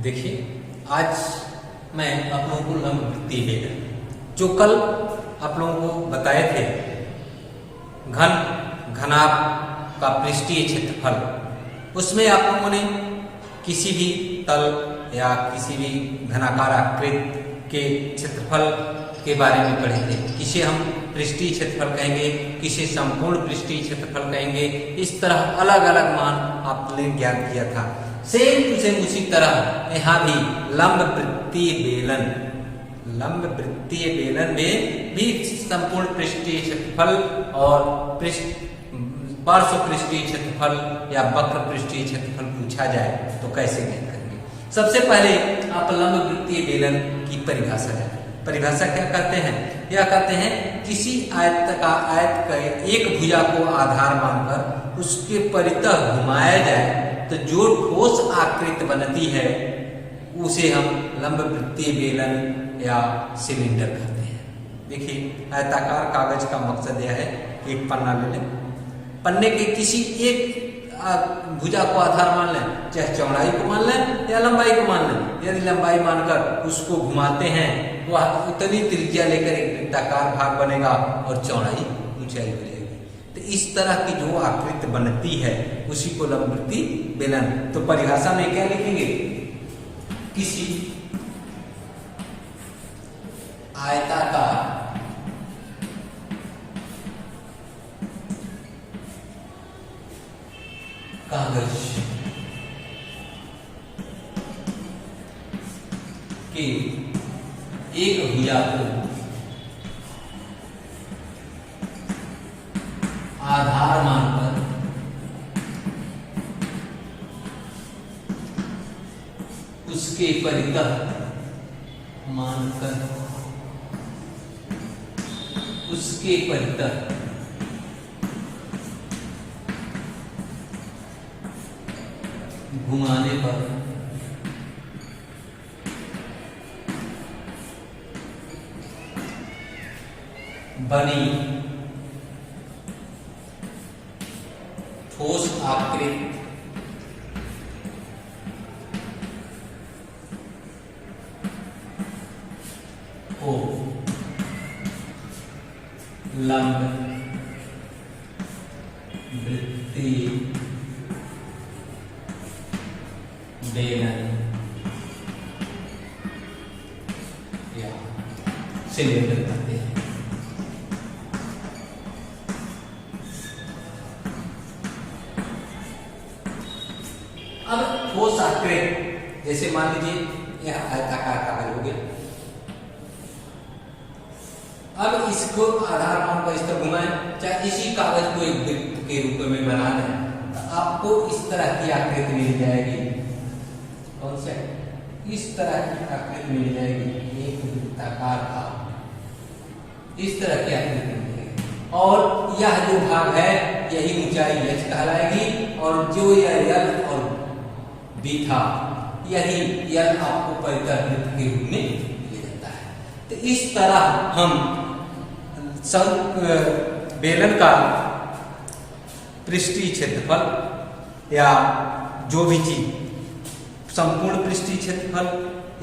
देखिए, आज मैं आप लोगों को लंब वृत्तीय बेलन, जो कल आप लोगों को बताए थे, घनाभ का पृष्ठीय क्षेत्रफल, उसमें आप लोगों ने किसी भी तल या किसी भी घनाकार आकृति के क्षेत्रफल के बारे में पढ़े थे। किसे हम पृष्ठीय क्षेत्रफल कहेंगे, किसे संपूर्ण पृष्ठीय क्षेत्रफल कहेंगे। इस तरह अलग अलग मान आपने ज्ञात किया था। सेम टू सेम उसी तरह यहाँ भी लंब वृत्तीय बेलन में भी संपूर्ण पृष्ठीय क्षेत्रफल और पार्श्व पृष्ठीय क्षेत्रफल या वक्र पृष्ठीय क्षेत्रफल पूछा जाए तो कैसे ज्ञात करेंगे। सबसे पहले आप लंब वृत्तीय बेलन की परिभाषा जाने। परिभाषा क्या कहते हैं? यह कहते हैं किसी आयत का एक भुजा को आधार मानकर उसके परितः घुमाया जाए तो जो ठोस आकृति बनती है उसे हम लंब वृत्तीय बेलन या सिलेंडर कहते हैं। देखिए, आयताकार कागज का मकसद यह है, एक पन्ना ले लें, पन्ने के किसी एक भुजा को आधार मान लें, चाहे चौड़ाई को मान लें या लंबाई को मान लें। यदि लंबाई मानकर उसको घुमाते हैं तो उतनी त्रिज्या लेकर एक वृत्ताकार भाग बनेगा और चौड़ाई ऊंचाई हो जाएगी। तो इस तरह की जो आकृति बनती है उसी को लंब वृत्तीय बेलन। तो परिभाषा में क्या लिखेंगे? किसी आयताकार कागज के एक भुजा को आधार मानकर उसके परितः घुमाने पर बनी ठोस आकृति को लंब वृत्तीय बेलन या सिलेंडर कहते हैं। अब ठोस आकृति, जैसे मान लीजिए यह आयताकार कागज हो गया। अब इसको आधार मानकर इस तरह घुमाएं, चाहे इसी कागज को एक वृत्त के रूप में बना दें तो आपको इस तरह की आकृति मिल जाएगी। कौन से? इस तरह की आकृति मिल जाएगी, एक वृत्ताकार भाग, इस तरह की आकृति मिल जाएगी। और यह जो भाग है यही ऊंचाई h कहलाएगी और जो यह l और b था यही l आपको परितः वृत्त के रूप में लिया जाता है। तो इस तरह हम बेलन का पृष्ठीय क्षेत्रफल या जो भी चीज संपूर्ण पृष्ठीय क्षेत्रफल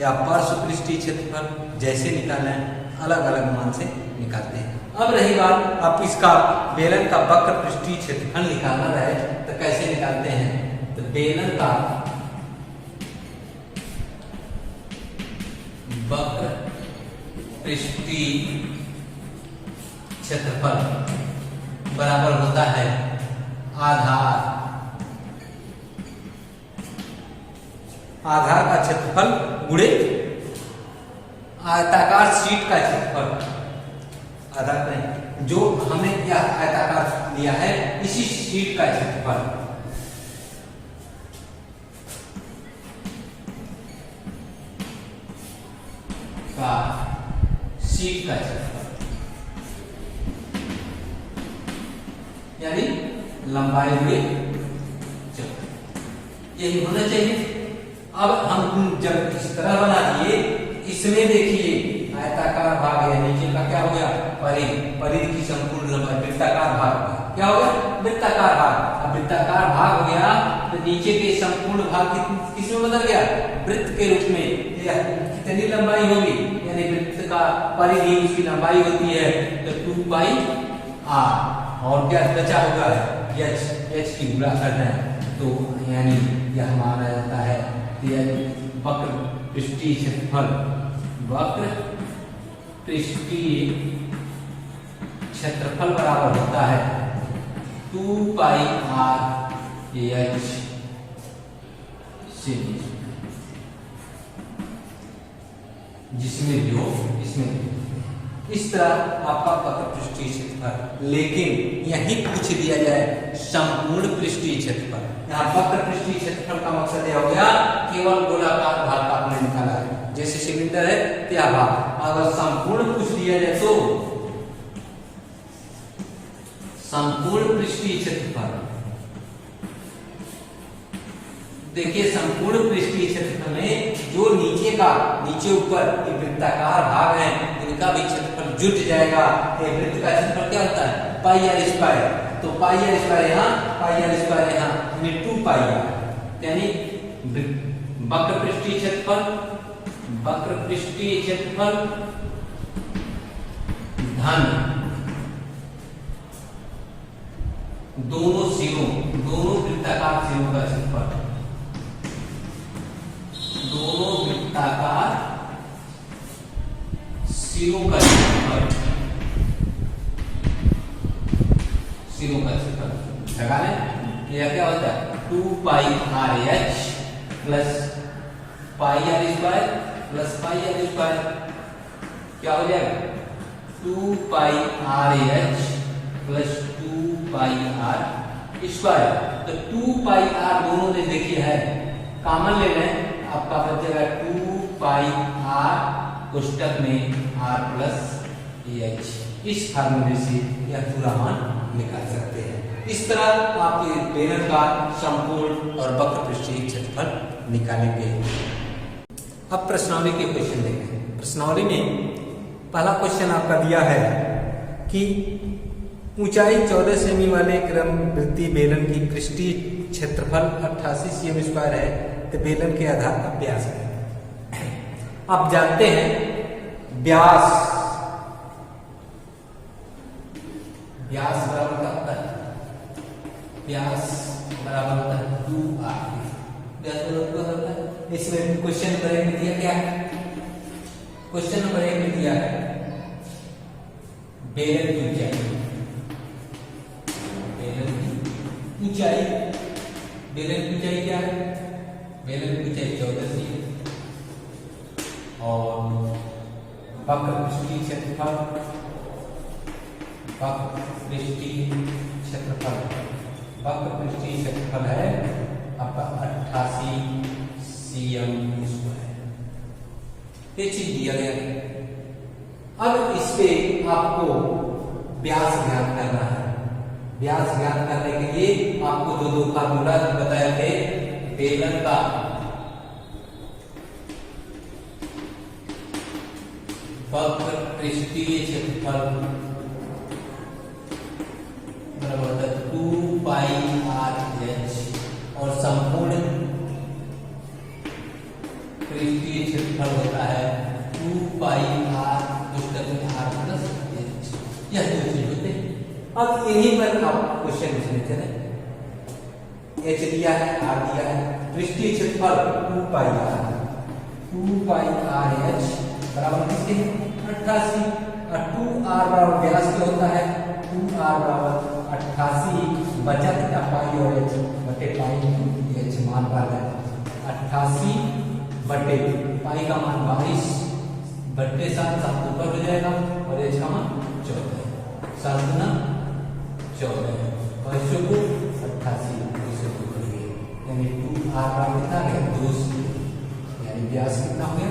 या पार्श्व पृष्ठीय क्षेत्रफल जैसे निकालें अलग अलग मान से निकालते हैं। अब रही बात, आप इसका बेलन का वक्र पृष्ठीय क्षेत्रफल निकालना रहे तो कैसे निकालते हैं? तो बेलन का वक्र पृष्ठीय क्षेत्रफल बराबर होता है आधार का क्षेत्रफल गुणे आयताकार शीट का क्षेत्रफल। आधार नहीं, जो हमने यह आयताकार लिया है इसी शीट का क्षेत्रफल यानी लंबाई हुई यही होना चाहिए। अब हम जब इस तरह बना दिए, इसमें देखिए आयताकार भाग है, नीचे का क्या हो गया? परिधि की संपूर्ण लंबाई, वृत्ताकार भाग क्या हो गया? वृत्ताकार भाग। अब वृत्ताकार भाग हो गया तो नीचे के संपूर्ण भाग किस में बदल गया, वृत्त के रूप में। कितनी लंबाई होगी, यानी वृत्त का परिधि उसकी लंबाई होती है तो 2 पाई r, और क्या बचा होगा h की गुणा करना है, तो यानी यह माना जाता है वक्र पृष्ठीय क्षेत्रफल, वक्र पृष्ठीय क्षेत्रफल बराबर होता है 2 पाई r h से, जिसमें जो इसमें इस तरह आपका वक्र पृष्ठीय क्षेत्रफल। लेकिन यही पूछ दिया जाए संपूर्ण पृष्ठीय क्षेत्रफल, यहाँ वक्र पृष्ठीय क्षेत्रफल का मकसद यह हो गया केवल गोलाकार भाग का आपने निकाला है, जैसे सिलेंडर है क्या भाग। अगर संपूर्ण पूछ दिया जाए तो संपूर्ण पृष्ठीय क्षेत्रफल, देखिए संपूर्ण पृष्ठीय क्षेत्रफल में जो नीचे ऊपर ये वृत्ताकार भाग है इनका भी क्षेत्रफल जुट जाएगा। ये वृत्त का क्षेत्रफल क्या होता है, पाई आर स्क्वायर, तो पाई आर स्क्वायर यहाँ, पाई आर स्क्वायर यहाँ, यानी 2 पाई आर, यानी वक्र पृष्ठीय क्षेत्रफल, वक्र पृष्ठीय क्षेत्रफल धन दोनों सिरों, दोनों वृत्ताकार सिरों का क्षेत्रफल, दोनों वृत्ताकार सिरों का क्षेत्रफल, सिरों का क्षेत्रफल लगा लें। यह क्या होता है 2 pi R H plus pi R square plus pi R square, क्या हो जाएगा 2 pi R H plus 2 pi R square. तो 2 पाई आर दोनों ने देखिए है कॉमन ले लें, आपका बच जाएगा 2 पाई आर कोष्टक में r प्लस एच। इस फार्मूले से यह पूरा मान निकाल सकते हैं। इस तरह आपके बेलन का संपूर्ण और वक्र पृष्ठीय क्षेत्रफल निकालेंगे। अब प्रश्नावली के क्वेश्चन देखें। प्रश्नावली में पहला क्वेश्चन आपका दिया है कि ऊंचाई 14 सेमी वाले क्रम वृत्तीय बेलन की पृष्ठीय क्षेत्रफल 88 cm स्क्वायर है, तो बेलन के आधार का व्यास है। आप जानते हैं व्यास बराबर क्या होता है, व्यास बराबर होता है 2r, व्यास बराबर क्या होता है। इसमें क्वेश्चन नंबर 1 में दिया क्या है, क्वेश्चन नंबर 1 में दिया है बेलन की ऊंचाई, ऊंचाई, बेलन की ऊंचाई क्या है, बेलन की ऊंचाई 14 सेमी और वक्र पृष्ठीय क्षेत्रफल, वक्र पृष्ठीय क्षेत्रफल, वक्र पृष्ठीय क्षेत्रफल है आपका 88 cm स्क्वायर। ये चीज दिया गया है। अब इस पे आपको व्यास ज्ञात करना है। व्यास ज्ञात करने के लिए आपको दो फार्मूला बताए थे, बेलन का वक्र पृष्ठीय क्षेत्रफल बराबर 2 पाई आर एच और संपूर्ण पृष्ठीय क्षेत्रफल होता है 2 पाई आर पुस्तक में आर प्लस एच। यह दो चीज होते हैं। अब यहीं पर आप क्वेश्चन पूछ लेते हैं, एच दिया है, आर दिया है, पृष्ठीय क्षेत्रफल 2 pi are, 2 pi R H बराबर किसके 88 और 2r बराबर व्यास क्या होता है, 2r बराबर 88 बचा कितना पाई और h बटे पाई h मान पाता है 88 बटे पाई का मान 22 बटे 7 ऊपर हो जाएगा और h का मान 14, 7 गुना 14 और 88 यानी 2r बराबर कितना है 2, यानी व्यास कितना हो गया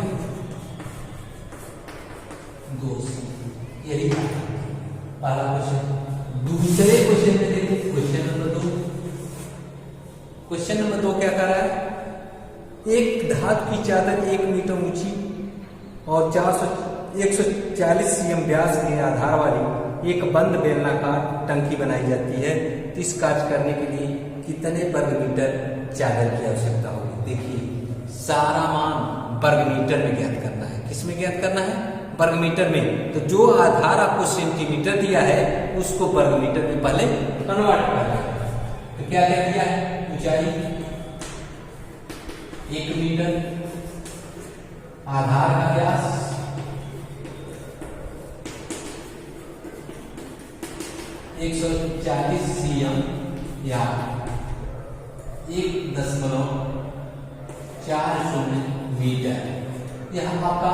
2। यही पहला क्वेश्चन। दूसरे क्वेश्चन में देखिए क्वेश्चन नंबर 2। क्वेश्चन नंबर 2 क्या कर रहा है, एक धातु की चादर 1 मीटर ऊंची और 140 cm व्यास के आधार वाली एक बंद बेलनाकार टंकी बनाई जाती है। तो इस कार्य करने के लिए कितने वर्ग मीटर चादर की आवश्यकता होगी। देखिए सारा मान वर्ग मीटर में ज्ञात करना है। किसमें ज्ञात करना है? वर्ग मीटर में। तो जो आधार आपको सेंटीमीटर दिया है उसको वर्ग मीटर में पहले कन्वर्ट करना है। तो क्या क्या दिया है? ऊंचाई 1 मीटर, आधार का व्यास 140 cm या 1.40 मीटर। यह आपका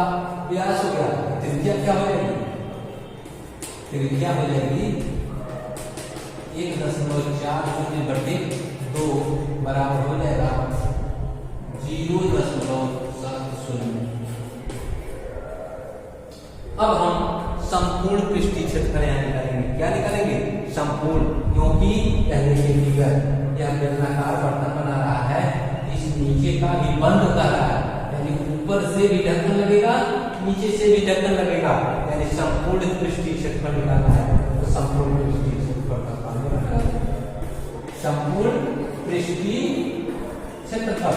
व्यास हो गया। त्रिज्या क्या हो जाएगी? त्रिज्या हो जाएगी 1.40/2 बराबर हो जाएगा 0.70। अब हम संपूर्ण पृष्ठीय क्षेत्रफल यहाँ निकालेंगे। क्या निकालेंगे? संपूर्ण, क्योंकि पहले के फिगर यह बेलनाकार बर्तन बना रहा है, इस नीचे का भी बंद कर रहा है, यानी ऊपर से भी ढक्कन लगेगा, नीचे से भी ढक्कन लगेगा, यानी संपूर्ण पृष्ठीय क्षेत्रफल निकालना है। तो संपूर्ण पृष्ठीय क्षेत्रफल का काम रखा है। संपूर्ण पृष्ठीय क्षेत्रफल,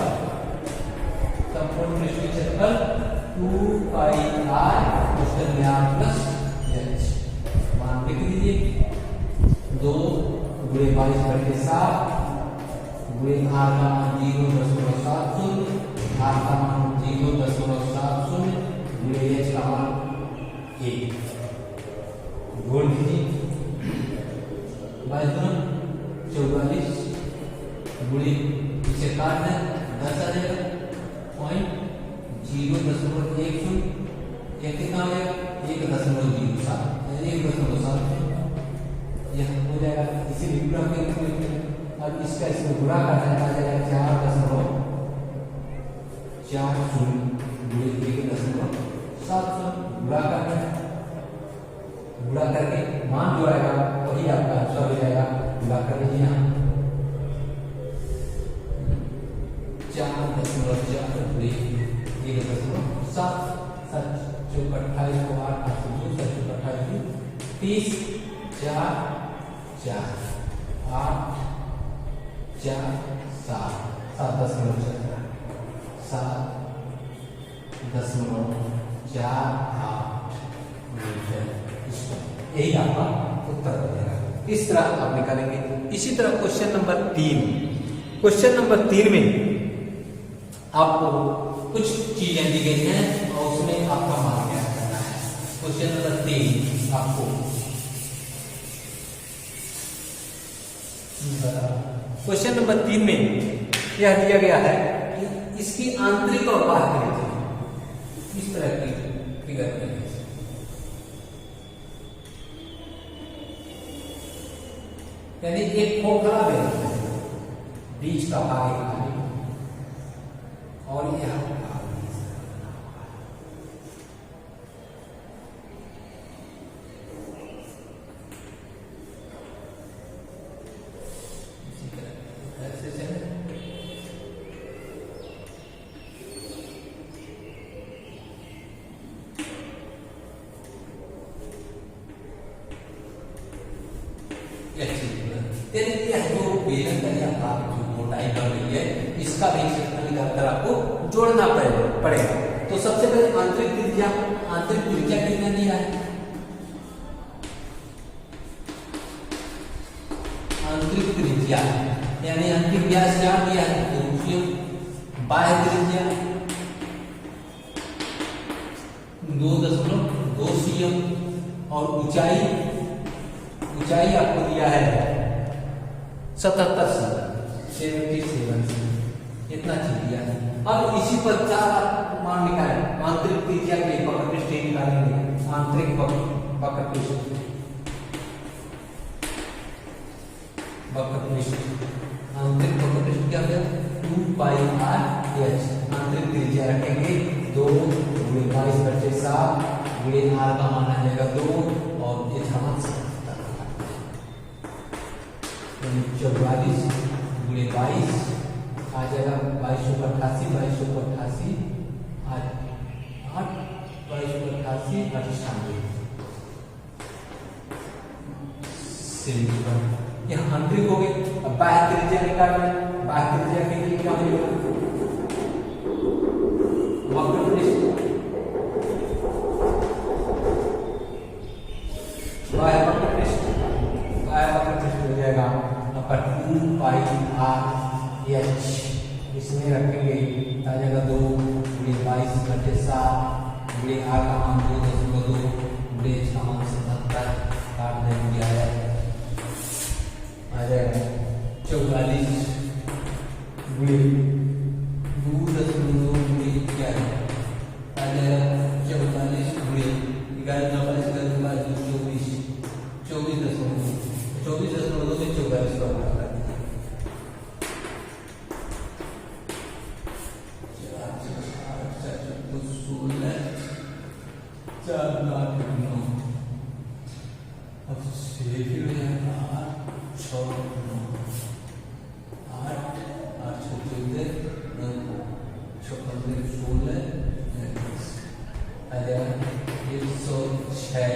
संपूर्ण पृष्ठीय क्षेत्रफल 2πr प्लस h मान लिख दीजिए। 2 गुणे 22/7 गुणे r का मान 0.70, r का मान 0.70 गुणे h का मान 1 गुण दीजिए। 22×44 गुणे इसे काट दें 10 आ जाएगा। 0.10 एक कितना हो जाएगा? 1.07 यह हो जाएगा। इसी विग्रह के रूप में अब इसका इसमें गुणा करना है, आ जाएगा 4.40 गुणे 1.70 गुणा करना है। गुणा करके मान जो आएगा वही आपका आंसर हो जाएगा। गुणा कर लीजिए यहाँ 4.4 गुणे 1.7 7 28 को 8 8 28 30 4 4 8 4 7 7.48 मीटर। यही आपका उत्तर बनेगा। इस तरह आप निकालेंगे। इसी तरह क्वेश्चन नंबर 3, क्वेश्चन नंबर 3 में आपको कुछ चीजें दी गई हैं और उसमें आपका मान ज्ञात करना है। क्वेश्चन नंबर 3 आपको क्वेश्चन नंबर 3 में यह दिया गया है कि इसकी आंतरिक और बाह्य त्रिज्या इस तरह की फिगर में यानी एक खोखला बेलन है, बीच का भाग खाली और यह बेलन का यह भाग जो मोटाई बढ़ रही है इसका भी क्षेत्रफल निकालकर आपको जोड़ना पड़ेगा। तो सबसे पहले आंतरिक त्रिज्या कितना दिया है? आंतरिक त्रिज्या यानी आंतरिक व्यास क्या दिया है? 2 cm। बाह्य त्रिज्या 2.2 cm और ऊंचाई आपको दिया है 77 cm। इतना चीज दिया है। अब इसी पर 4 मान निकालें। आंतरिक त्रिज्या के वक्र पृष्ठ निकालेंगे। आंतरिक वक्र पृष्ठ आंतरिक वक्र पृष्ठ क्या है? 2πr h। आंतरिक त्रिज्या रखेंगे 2 गुणे 22/7 गुणे r का मान आ जाएगा 2 और ये समान 44 गुणे 22 आ जाएगा 2288 2288 यह आंतरिक हो गए। अब बाह्य त्रिज्या निकालना है। बाह्य त्रिज्या के लिए क्या होगा, वक्र पृष्ठ, बाह्य वक्र पृष्ठ, बाह्य वक्र पृष्ठ हो जाएगा आपका 2 पाई r h, इसमें रखेंगे आ जाएगा 2 गुणे 22/7 गुणे r का मान 2.2 गुणे h का मान 77 काट देंगे आ जाएगा 44 गुणे 2.2 गुणे क्या है आ जाएगा 44 गुणे 24.2 में 44 का गुणा कर दीजिए। 4 अब 6 हो जाएगा 6 9 8 8 14 16 आ जाएगा 106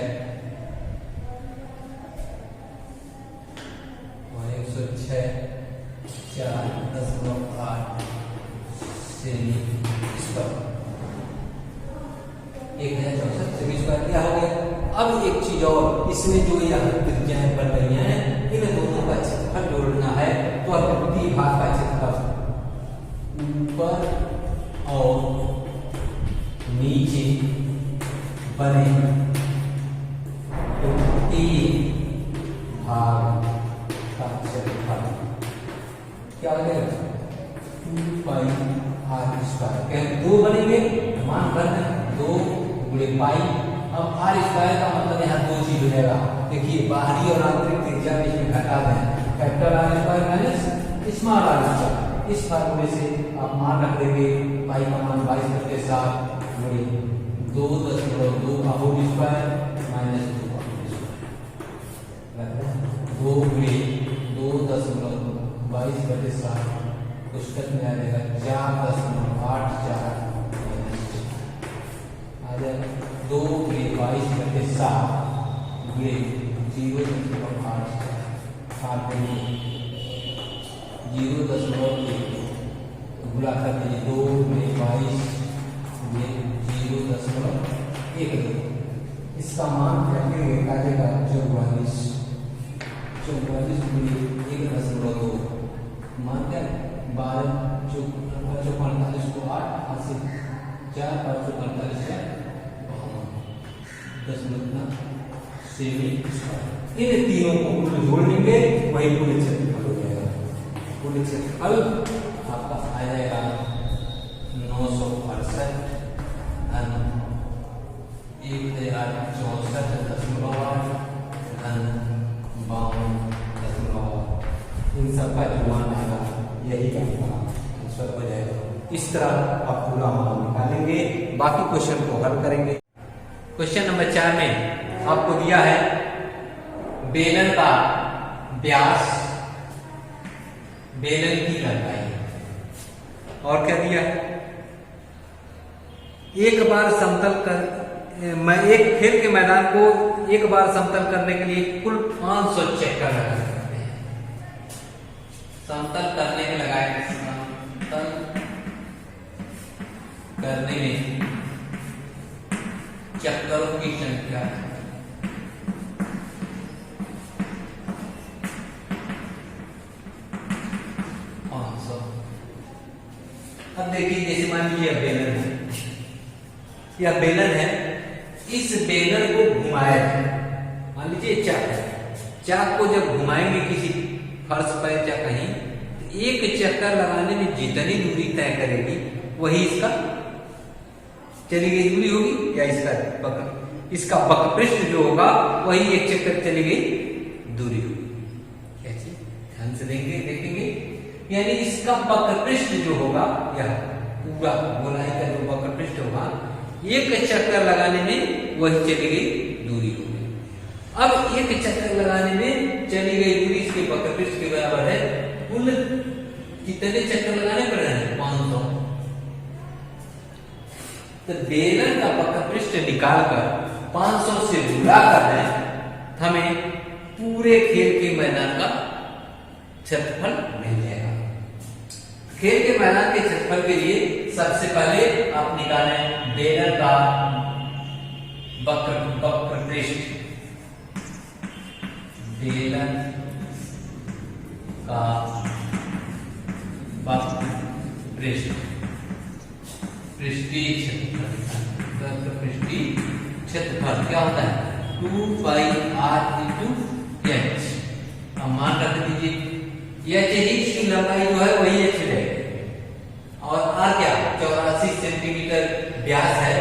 और 106 4.8 सेमी स्क्वायर 1064 सेमी स्क्वायर क्या हो गया। अब एक चीज और, इसमें जो यहाँ त्रिज्याएं बन रही हैं इन दोनों का क्षेत्रफल जोड़ना है, तो अद्वितीय भाग का क्षेत्रफल ऊपर और नीचे बने तीन भाग का क्षेत्रफल क्या हो जाएगा 2 पाई r स्क्वायर। दो बनेंगे, मान करना 2 गुणे पाई। अब r स्क्वायर का मतलब यहाँ 2 चीज हो जाएगा, देखिए बाहरी और आंतरिक त्रिज्या में इसमें घटा दें, capital r square minus small r square. इस फार्मूले से आप मान रख देंगे पाई का मान 22/7 गुणे 2.2 का होल स्क्वायर माइनस 2 का होल स्क्वायर 2 गुणे 2.22/7 पुस्तक में आ जाएगा 4.84 आ जाएगा 2 गुणे 22/7 गुणे 0.8 गुणा कर दीजिए 2 गुणे 22 गुणे 0.12। इसका मान रखेंगे आ जाएगा 44 गुणे 1.2 मान क्या 12 45 को 8 से 4 545 का 10 सेमी स्क्वायर। इन तीनों को कुल जोड़ लेंगे, वही कुल क्षेत्रफल हो जाएगा। कुल क्षेत्रफल आपका आ जाएगा 968 धन 1064.8 धन 52.8। इन सबका मान आएगा, यही आंसर हो जाएगा। इस तरह आप पूरा मान निकालेंगे, बाकी क्वेश्चन को हल करेंगे। क्वेश्चन नंबर 4 में आपको दिया है बेलन का व्यास, बेलन की लंबाई, और क्या दिया है एक बार समतल कर एक खेल के मैदान को एक बार समतल करने के लिए कुल 500 चक्कर लगाने पड़ते हैं। समतल करने में लगाए, समतल करने में चक्करों की संख्या 500। अब देखिए जैसे मान लीजिए बेलन है, यह बेलन है, इस बेलन को घुमाया जाए, मान लीजिए चाक है, चाक को जब घुमाएंगे किसी फर्श पर या कहीं, तो एक चक्कर लगाने में जितनी दूरी तय करेगी वही इसका चली गई दूरी होगी, या इसका वक्रपृष्ठ जो होगा वही एक चक्कर चली गई दूरी होगी। कैसे ध्यान से देखेंगे, यानी इसका वक्रपृष्ठ जो होगा, यह पूरा गोलाई का जो वक्रपृष्ठ होगा, एक चक्कर लगाने में वही चली गई दूरी होगी। अब एक चक्कर लगाने में चली गई दूरी इसके वक्रपृष्ठ के बराबर है, कुल कितने चक्कर लगाने पड़ रहे हैं 500। तो बेलन का वक्रपृष्ठ निकालकर 500 से गुणा कर दें, हमें पूरे खेल के मैदान का क्षेत्रफल मिल जाएगा। खेल के मैदान के क्षेत्रफल के लिए सबसे पहले आप निकालें बेलन का वक्र पृष्ठ, बेलन का वक्र पृष्ठ, पृष्ठीय क्षेत्रफल, वक्र पृष्ठीय क्षेत्रफल क्या होता है 2πr × h। अब मान रख दीजिए h ही इसकी लंबाई जो है वही h रहेगी और r क्या 84 सेंटीमीटर व्यास है,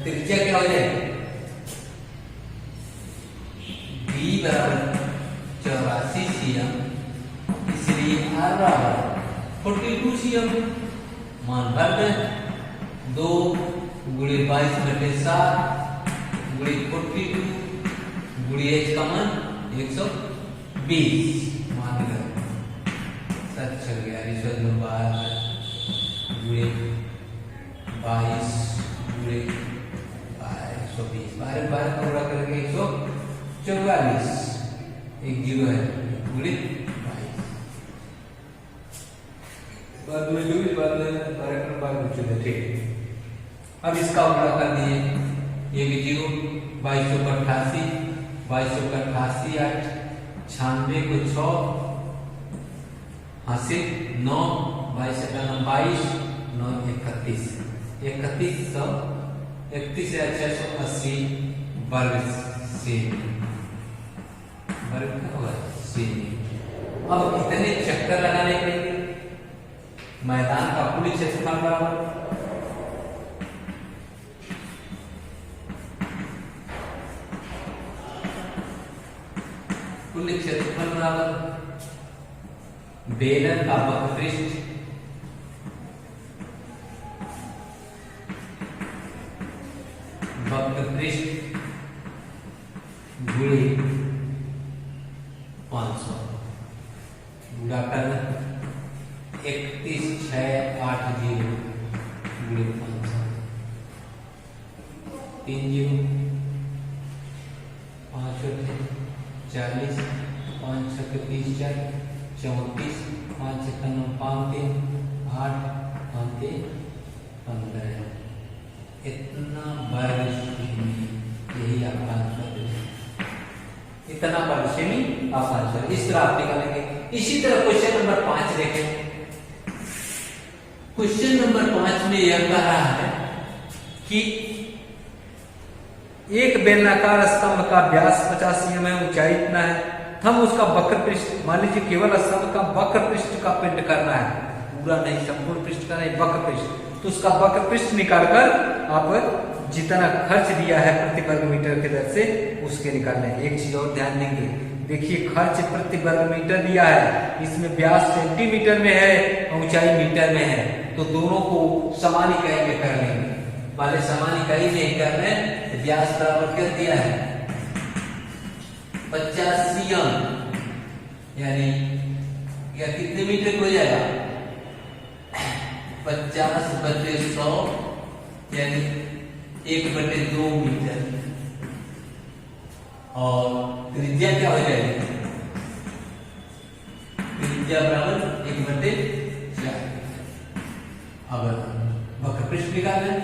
त्रिज्या क्या हो जाएगी b बराबर 84 cm, इसलिए r बराबर 42 cm। मान भर दें 2 × 22/7 × 42 × h का मान 120 मान लिया। सच चल गया 22 × 120 12 पूरा करके 144 एक जीरो है × 22 बाद में जो भी बात है कार्यक्रम बाद में चले ठीक। अब इसका उल्टा कर दिए, ये भी जीरो 2288 2288 8 96 को 6 हासिल 9 22 22 9 31 680 वर्ग से वर्ग होगा से। अब इतने चक्कर लगाने के लिए मैदान का कुल क्षेत्रफल बराबर कुल क्षेत्रफल बराबर बेलन का वक्र पृष्ठ गुणे 500 गुणा करना 31680 गुणे 500 3 जीरो 5 40 5 30 34 5 5 8 5 15 इतना वर्ग सेमी, यही आपका आंसर है। इतना वर्ग सेमी आपका आंसर, इस तरह आप निकालेंगे। इसी तरह क्वेश्चन नंबर 5 देखें। क्वेश्चन नंबर 5 में यह कह रहा है कि एक बेलनाकार स्तंभ का व्यास 50 cm है, ऊंचाई इतना है, हम उसका वक्र पृष्ठ, मान लीजिए केवल स्तंभ का वक्र पृष्ठ का पिंड करना है, पूरा नहीं, संपूर्ण पृष्ठ का नहीं, वक्र पृष्ठ। तो उसका वक्र पृष्ठ निकालकर आप जितना खर्च दिया है प्रति वर्ग मीटर के दर से उसके निकालना है। एक चीज और ध्यान देंगे, देखिए खर्च प्रति वर्ग मीटर दिया है, इसमें व्यास सेंटीमीटर में है, ऊंचाई मीटर में है, तो दोनों को समान इकाई में कर लेंगे। वाले समान इकाई में कर लें, व्यास बराबर कर दिया है 50 cm, यानी या कितने मीटर हो जाएगा 50/100 यानी 1/2 मीटर, और त्रिज्या क्या हो जाएगी, त्रिज्या बराबर 1/4। अब वक्र पृष्ठ निकालें,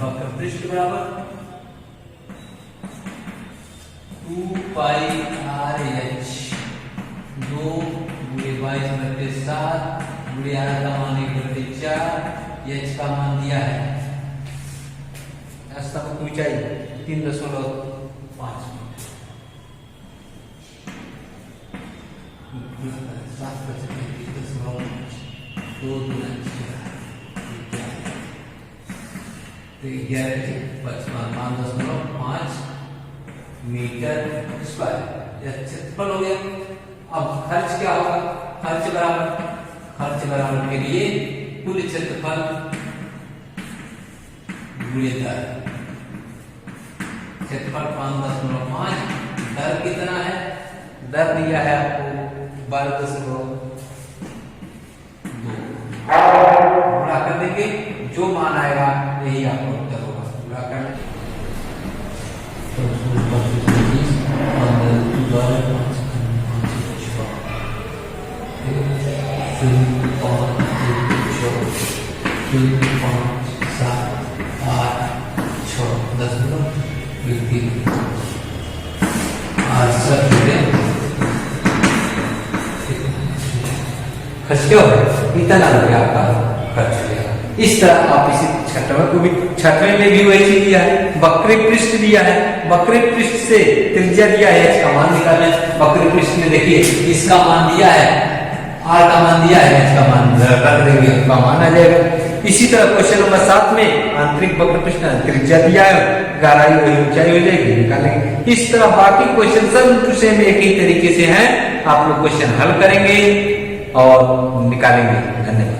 वक्र पृष्ठ बराबर 2πRh 2 × 22/7 गुणे r का मान 1/4, h का मान दिया है स्तंभ की ऊंचाई 3.5 मीटर स्क्वायर यह क्षेत्रफल हो गया। अब खर्च क्या होगा, खर्च बराबर के लिए कुल क्षेत्रफल गुणे दर, क्षेत्रफल 5.5, दर कितना है, दर दिया है आपको 12.2, गुणा कर देंगे, जो मान आएगा यही आपको उत्तर होगा। गुणा कर 5 7 8 6 10 खर्च क्या हो गया, इतना रुपया आपका खर्च हो गया। इस तरह आप इसी छठवें को भी, छठवें में भी वही चीज दिया है, वक्र पृष्ठ दिया है, वक्र पृष्ठ से त्रिज्या दिया है, इसका मान निकालना है। वक्र पृष्ठ में देखिए इसका मान दिया है, r का मान दिया है, इसका मान रख देंगे, उसका मान आ जाएगा। इसी तरह क्वेश्चन नंबर 7 में आंतरिक वक्र पृष्ठ त्रिज्या दिया है, गहराई वही ऊंचाई हो जाएगी, निकालेंगे। इस तरह बाकी क्वेश्चन सब सेम एक ही तरीके से हैं, आप लोग क्वेश्चन हल करेंगे और निकालेंगे। धन्यवाद।